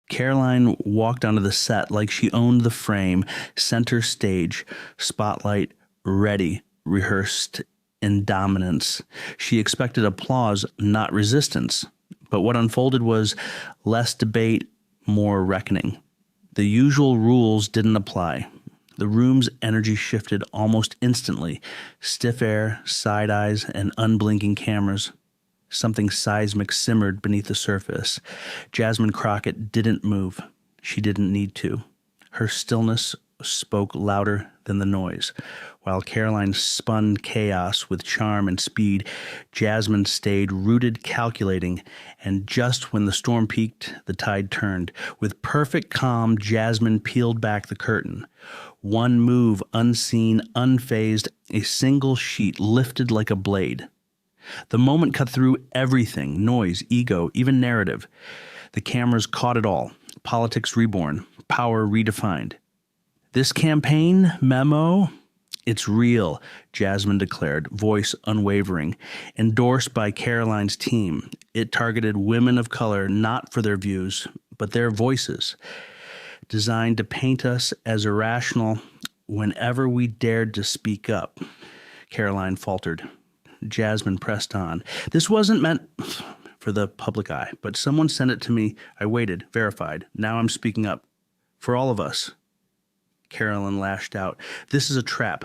Karoline walked onto the set like she owned the frame, center stage, spotlight, ready, rehearsed in dominance. She expected applause, not resistance. But what unfolded was less debate, more reckoning. The usual rules didn't apply. The room's energy shifted almost instantly. Stiff air, side eyes, and unblinking cameras. Something seismic simmered beneath the surface. Jasmine Crockett didn't move. She didn't need to. Her stillness spoke louder than the noise. While Karoline spun chaos with charm and speed, Jasmine stayed rooted, calculating, and just when the storm peaked, the tide turned. With perfect calm, Jasmine peeled back the curtain. One move, unseen, unfazed, a single sheet lifted like a blade. The moment cut through everything, noise, ego, even narrative. The cameras caught it all. Politics reborn, power redefined. This campaign memo, it's real, Jasmine declared, voice unwavering. Endorsed by Karoline's team, it targeted women of color not for their views, but their voices. Designed to paint us as irrational whenever we dared to speak up, Karoline faltered. Jasmine pressed on. This wasn't meant for the public eye, but someone sent it to me. I waited, verified. Now I'm speaking up. For all of us. Karoline lashed out. This is a trap.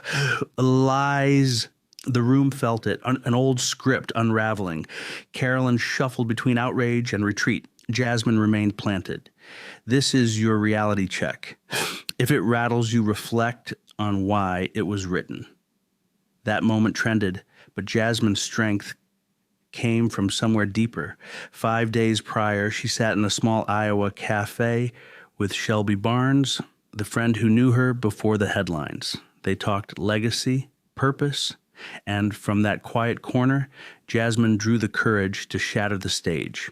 Lies. The room felt it, an old script unraveling. Karoline shuffled between outrage and retreat. Jasmine remained planted. This is your reality check. If it rattles you, reflect on why it was written. That moment trended, but Jasmine's strength came from somewhere deeper. 5 days prior, she sat in a small Iowa cafe with Shelby Barnes, the friend who knew her before the headlines. They talked legacy, purpose, and from that quiet corner, Jasmine drew the courage to shatter the stage.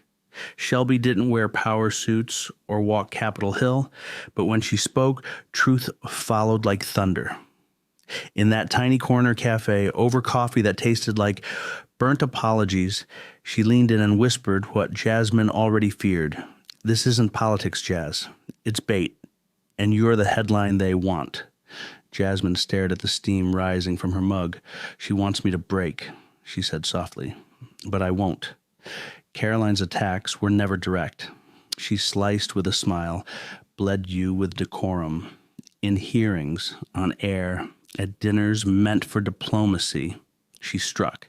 Shelby didn't wear power suits or walk Capitol Hill, but when she spoke, truth followed like thunder. In that tiny corner cafe, over coffee that tasted like burnt apologies, she leaned in and whispered what Jasmine already feared. This isn't politics, Jazz. It's bait, and you're the headline they want. Jasmine stared at the steam rising from her mug. She wants me to break, she said softly, but I won't. Karoline's attacks were never direct. She sliced with a smile, bled you with decorum. In hearings, on air, at dinners meant for diplomacy, she struck.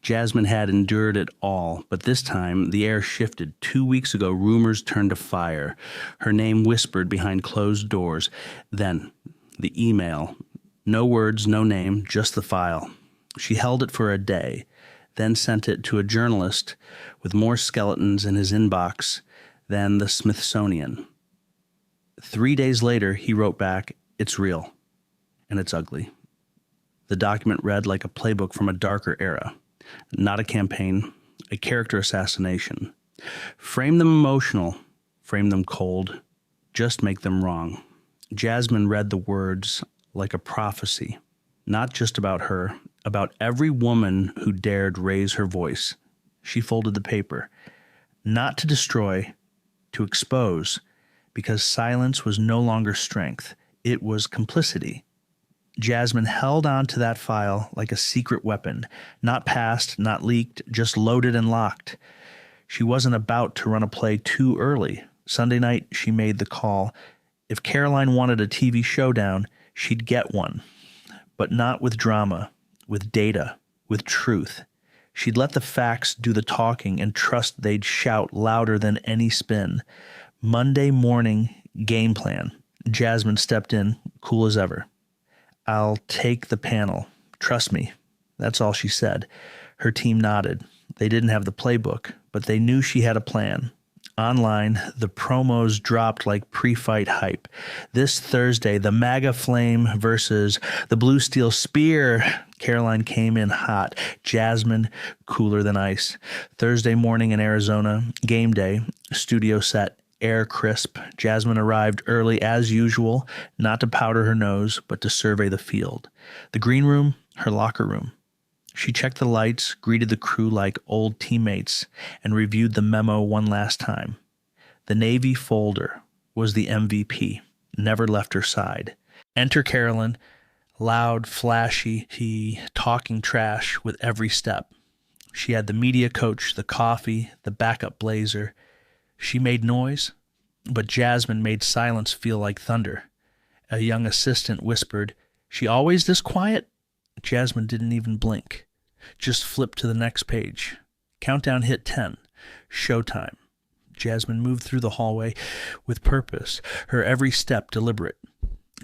Jasmine had endured it all, but this time the air shifted. 2 weeks ago, rumors turned to fire. Her name whispered behind closed doors. Then, the email. No words, no name, just the file. She held it for a day, then sent it to a journalist with more skeletons in his inbox than the Smithsonian. 3 days later, he wrote back, "It's real. And it's ugly." The document read like a playbook from a darker era. Not a campaign, a character assassination. Frame them emotional, frame them cold, just make them wrong. Jasmine read the words like a prophecy, not just about her, about every woman who dared raise her voice. She folded the paper, not to destroy, to expose, because silence was no longer strength. It was complicity. Jasmine held on to that file like a secret weapon, not passed, not leaked, just loaded and locked. She wasn't about to run a play too early. Sunday night, she made the call. If Karoline wanted a TV showdown, she'd get one, but not with drama, with data, with truth. She'd let the facts do the talking and trust they'd shout louder than any spin. Monday morning, game plan. Jasmine stepped in, cool as ever. "I'll take the panel. Trust me." That's all she said. Her team nodded. They didn't have the playbook, but they knew she had a plan. Online, the promos dropped like pre-fight hype. This Thursday, the MAGA Flame versus the Blue Steel Spear. Karoline came in hot. Jasmine, cooler than ice. Thursday morning in Arizona, game day, studio set, air crisp. Jasmine arrived early as usual, not to powder her nose, but to survey the field. The green room, her locker room. She checked the lights, greeted the crew like old teammates, and reviewed the memo one last time. The Navy folder was the MVP, never left her side. Enter Karoline, loud, flashy, talking trash with every step. She had the media coach, the coffee, the backup blazer. She made noise, but Jasmine made silence feel like thunder. A young assistant whispered, "She always this quiet?" Jasmine didn't even blink. Just flipped to the next page. Countdown hit 10. Showtime. Jasmine moved through the hallway with purpose, her every step deliberate.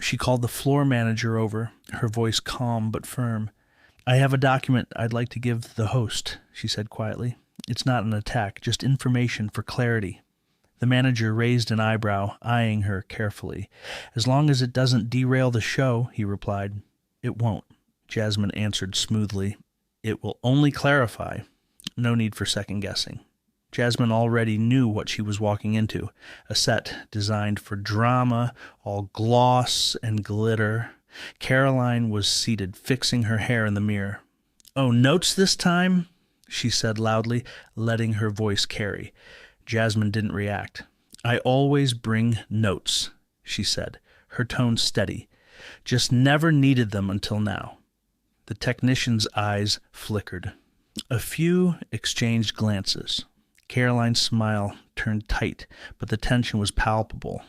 She called the floor manager over, her voice calm but firm. "I have a document I'd like to give the host," she said quietly. "It's not an attack, just information for clarity." The manager raised an eyebrow, eyeing her carefully. "As long as it doesn't derail the show," he replied. "It won't," Jasmine answered smoothly. "It will only clarify. No need for second-guessing." Jasmine already knew what she was walking into, a set designed for drama, all gloss and glitter. Karoline was seated, fixing her hair in the mirror. "Oh, notes this time?" she said loudly, letting her voice carry. Jasmine didn't react. "I always bring notes," she said, her tone steady. "Just never needed them until now." The technician's eyes flickered. A few exchanged glances. Karoline's smile turned tight, but the tension was palpable.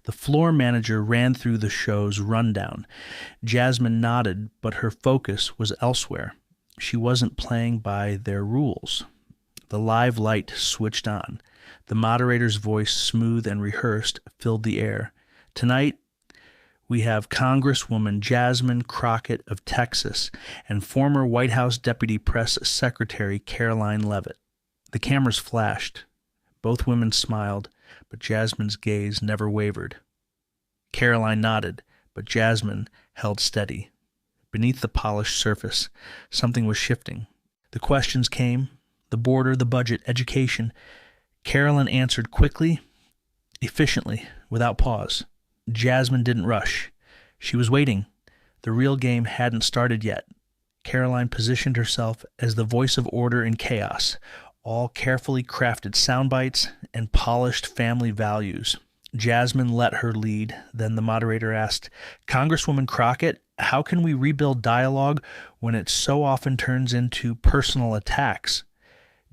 The floor manager ran through the show's rundown. Jasmine nodded, but her focus was elsewhere. She wasn't playing by their rules. The live light switched on. The moderator's voice, smooth and rehearsed, filled the air. "Tonight, we have Congresswoman Jasmine Crockett of Texas and former White House Deputy Press Secretary Karoline Leavitt." The cameras flashed. Both women smiled, but Jasmine's gaze never wavered. Karoline nodded, but Jasmine held steady. Beneath the polished surface, something was shifting. The questions came: the border, the budget, education. Karoline answered quickly, efficiently, without pause. Jasmine didn't rush. She was waiting. The real game hadn't started yet. Karoline positioned herself as the voice of order in chaos, all carefully crafted sound bites and polished family values. Jasmine let her lead. Then the moderator asked, "Congresswoman Crockett, how can we rebuild dialogue when it so often turns into personal attacks?"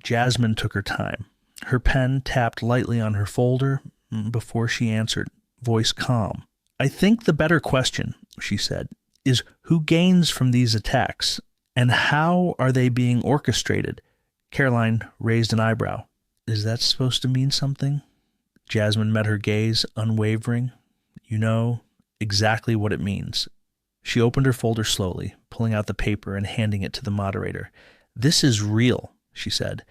Jasmine took her time. Her pen tapped lightly on her folder before she answered, voice calm. "I think the better question," she said, "is who gains from these attacks, and how are they being orchestrated?" Karoline raised an eyebrow. "Is that supposed to mean something?" Jasmine met her gaze, unwavering. "You know exactly what it means." She opened her folder slowly, pulling out the paper and handing it to the moderator. "This is real," she said.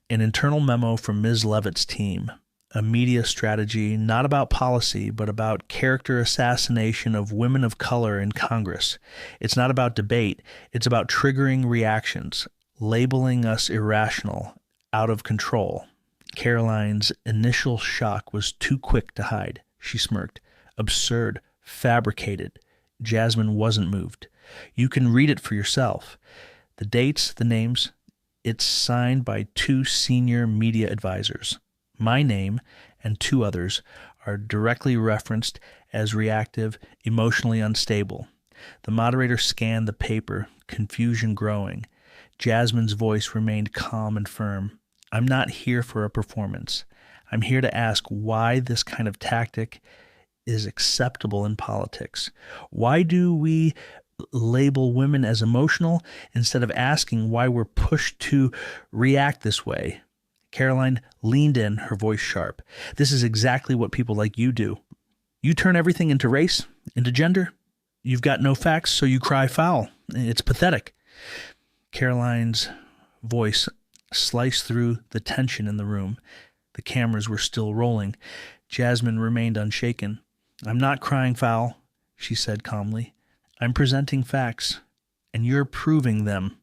"An internal memo from Ms. Leavitt's team. A media strategy not about policy, but about character assassination of women of color in Congress. It's not about debate. It's about triggering reactions, labeling us irrational, out of control." Karoline's initial shock was too quick to hide. She smirked. "Absurd. Fabricated." Jasmine wasn't moved. "You can read it for yourself. The dates, the names. It's signed by 2 senior media advisors. My name and 2 others are directly referenced as reactive, emotionally unstable." The moderator scanned the paper, confusion growing. Jasmine's voice remained calm and firm. "I'm not here for a performance. I'm here to ask why this kind of tactic is acceptable in politics. Why do we label women as emotional instead of asking why we're pushed to react this way?" Karoline leaned in, her voice sharp. "This is exactly what people like you do. You turn everything into race, into gender. You've got no facts, so you cry foul. It's pathetic." Karoline's voice sliced through the tension in the room. The cameras were still rolling. Jasmine remained unshaken. "I'm not crying foul," she said calmly. "I'm presenting facts, and you're proving them."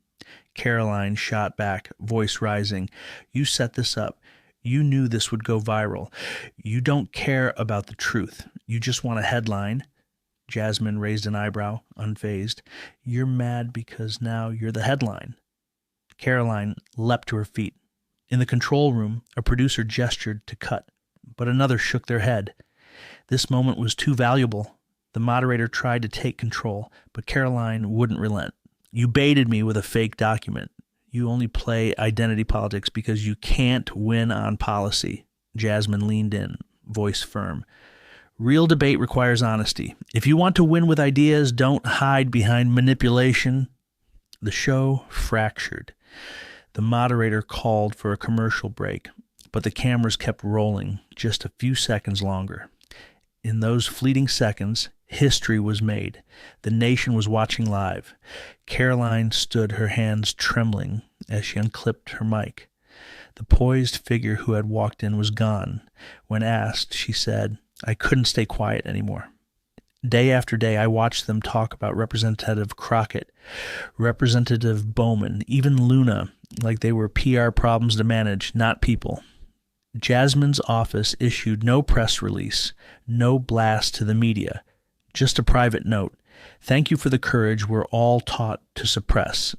Karoline shot back, voice rising. "You set this up. You knew this would go viral. You don't care about the truth. You just want a headline." Jasmine raised an eyebrow, unfazed. "You're mad because now you're the headline." Karoline leapt to her feet. In the control room, a producer gestured to cut. but another shook their head. This moment was too valuable. The moderator tried to take control, but Karoline wouldn't relent. You baited me with a fake document. You only play identity politics because you can't win on policy. Jasmine leaned in, voice firm. Real debate requires honesty. If you want to win with ideas, don't hide behind manipulation. The show fractured. The moderator called for a commercial break, but the cameras kept rolling just a few seconds longer. In those fleeting seconds, history was made. The nation was watching live. Karoline stood, her hands trembling as she unclipped her mic. The poised figure who had walked in was gone. When asked, she said, "I couldn't stay quiet anymore." Day after day, I watched them talk about Representative Crockett, Representative Bowman, even Luna, like they were PR problems to manage, not people. Jasmine's office issued no press release, no blast to the media, just a private note. Thank you for the courage we're all taught to suppress.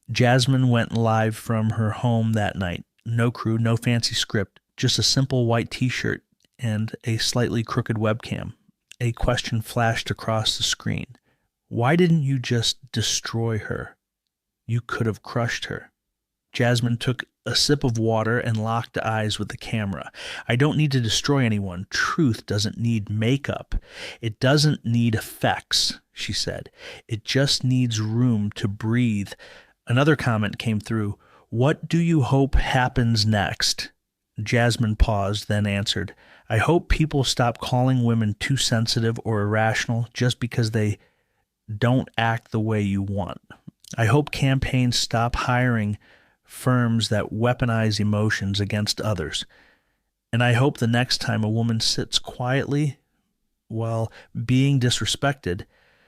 Jasmine went live from her home that night. No crew, no fancy script, just a simple white t-shirt and a slightly crooked webcam. A question flashed across the screen. Why didn't you just destroy her? You could have crushed her. Jasmine took a sip of water and locked eyes with the camera. I don't need to destroy anyone. Truth doesn't need makeup. It doesn't need effects, she said. It just needs room to breathe. Another comment came through. What do you hope happens next? Jasmine paused, then answered, I hope people stop calling women too sensitive or irrational just because they don't act the way you want. I hope campaigns stop hiring firms that weaponize emotions against others. And I hope the next time a woman sits quietly while being disrespected,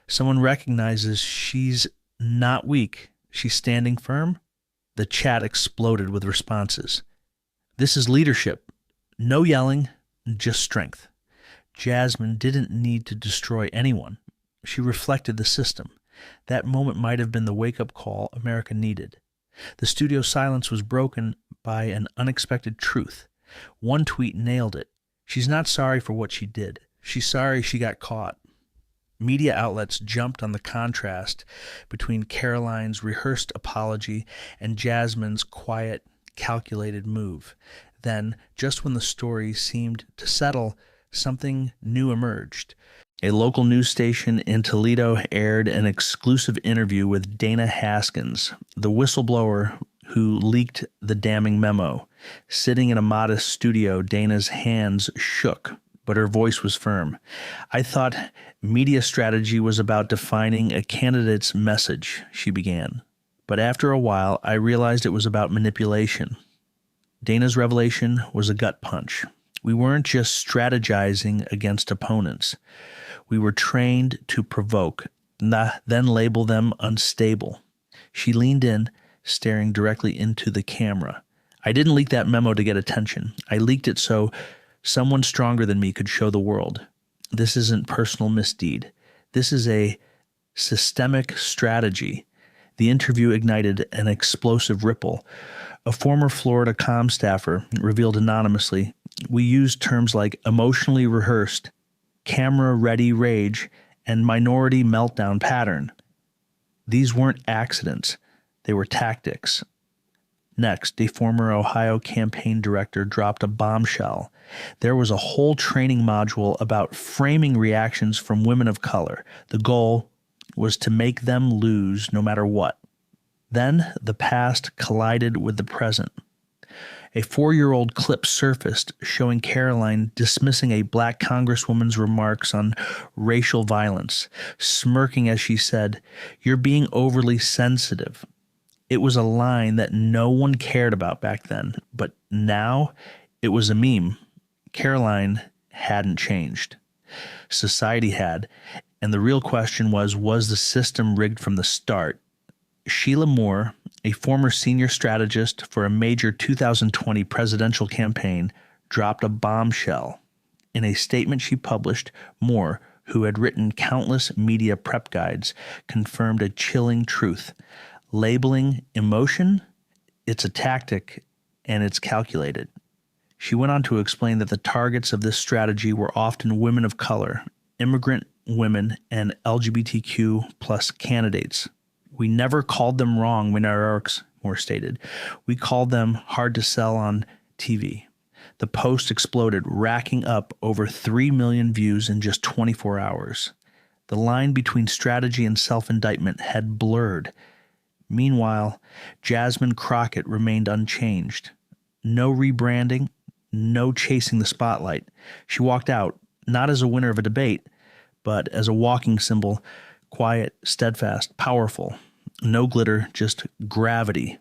someone recognizes she's not weak, she's standing firm. The chat exploded with responses. This is leadership. No yelling, just strength. Jasmine didn't need to destroy anyone. She reflected the system. That moment might have been the wake-up call America needed. The studio silence was broken by an unexpected truth. One tweet nailed it. She's not sorry for what she did. She's sorry she got caught. Media outlets jumped on the contrast between Karoline's rehearsed apology and Jasmine's quiet, calculated move. Then, just when the story seemed to settle, something new emerged. A local news station in Toledo aired an exclusive interview with Dana Haskins, the whistleblower who leaked the damning memo. Sitting in a modest studio, Dana's hands shook, but her voice was firm. I thought media strategy was about defining a candidate's message, she began. But after a while, I realized it was about manipulation. Dana's revelation was a gut punch. We weren't just strategizing against opponents. We were trained to provoke, then label them unstable. She leaned in, staring directly into the camera. I didn't leak that memo to get attention. I leaked it so someone stronger than me could show the world. This isn't personal misdeed. This is a systemic strategy. The interview ignited an explosive ripple. A former Florida comm staffer revealed anonymously, we used terms like emotionally rehearsed, camera-ready rage, and minority meltdown pattern. These weren't accidents. They were tactics. Next, a former Ohio campaign director dropped a bombshell. There was a whole training module about framing reactions from women of color. The goal was to make them lose no matter what. Then the past collided with the present. A 4-year-old clip surfaced showing Karoline dismissing a black congresswoman's remarks on racial violence, smirking as she said, "You're being overly sensitive." It was a line that no one cared about back then, but now it was a meme. Karoline hadn't changed. Society had, and the real question was the system rigged from the start? Sheila Moore, a former senior strategist for a major 2020 presidential campaign, dropped a bombshell. In a statement she published, Moore, who had written countless media prep guides, confirmed a chilling truth. Labeling emotion, it's a tactic and it's calculated. She went on to explain that the targets of this strategy were often women of color, immigrant women, and LGBTQ plus candidates. We never called them wrong minorities, Moore stated. We called them hard to sell on TV. The post exploded, racking up over 3 million views in just 24 hours. The line between strategy and self-indictment had blurred. Meanwhile, Jasmine Crockett remained unchanged. No rebranding, no chasing the spotlight. She walked out, not as a winner of a debate, but as a walking symbol, quiet, steadfast, powerful. No glitter, just gravity.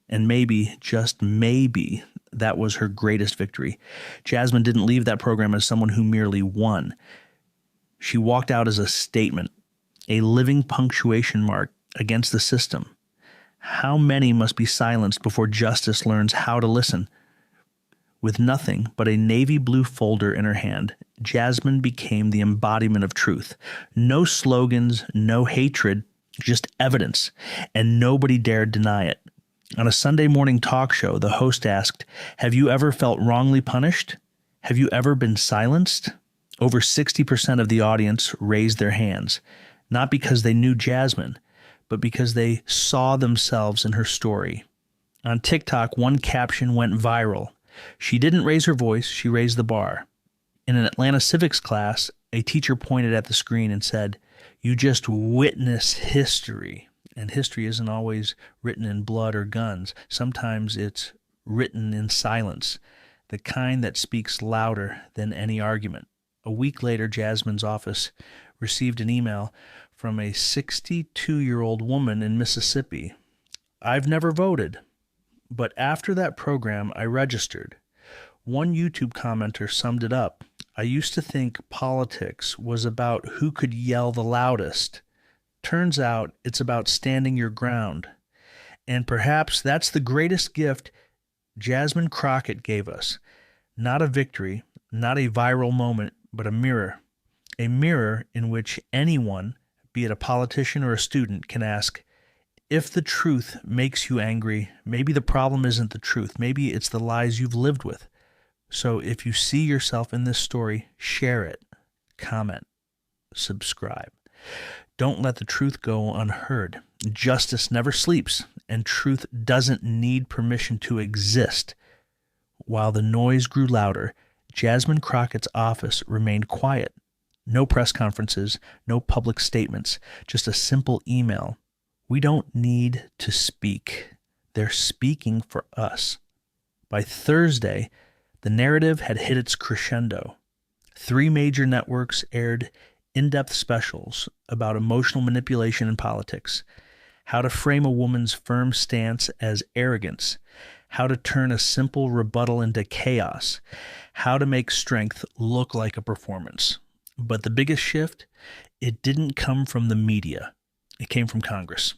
And maybe, just maybe, that was her greatest victory. Jasmine didn't leave that program as someone who merely won. She walked out as a statement, a living punctuation mark against the system. How many must be silenced before justice learns how to listen? With nothing but a navy blue folder in her hand, Jasmine became the embodiment of truth. No slogans, no hatred, just evidence, and nobody dared deny it. On a Sunday morning talk show, the host asked, "Have you ever felt wrongly punished? Have you ever been silenced?" Over 60% of the audience raised their hands, not because they knew Jasmine, but because they saw themselves in her story. On TikTok, one caption went viral. She didn't raise her voice, she raised the bar. In an Atlanta civics class, a teacher pointed at the screen and said, "You just witnessed history." And history isn't always written in blood or guns. Sometimes it's written in silence, the kind that speaks louder than any argument. A week later, Jasmine's office received an email from a 62-year-old woman in Mississippi. "I've never voted, but after that program, I registered." One YouTube commenter summed it up. "I used to think politics was about who could yell the loudest. Turns out it's about standing your ground. And perhaps that's the greatest gift Jasmine Crockett gave us. Not a victory, not a viral moment, but a mirror. A mirror in which anyone, be it a politician or a student, can ask, if the truth makes you angry, maybe the problem isn't the truth. Maybe it's the lies you've lived with. So if you see yourself in this story, share it, comment, subscribe. Don't let the truth go unheard. Justice never sleeps, and truth doesn't need permission to exist." While the noise grew louder, Jasmine Crockett's office remained quiet. No press conferences, no public statements, just a simple email. "We don't need to speak. They're speaking for us." By Thursday, the narrative had hit its crescendo. 3 major networks aired in-depth specials about emotional manipulation in politics, how to frame a woman's firm stance as arrogance, how to turn a simple rebuttal into chaos, how to make strength look like a performance. But the biggest shift, it didn't come from the media. It came from Congress.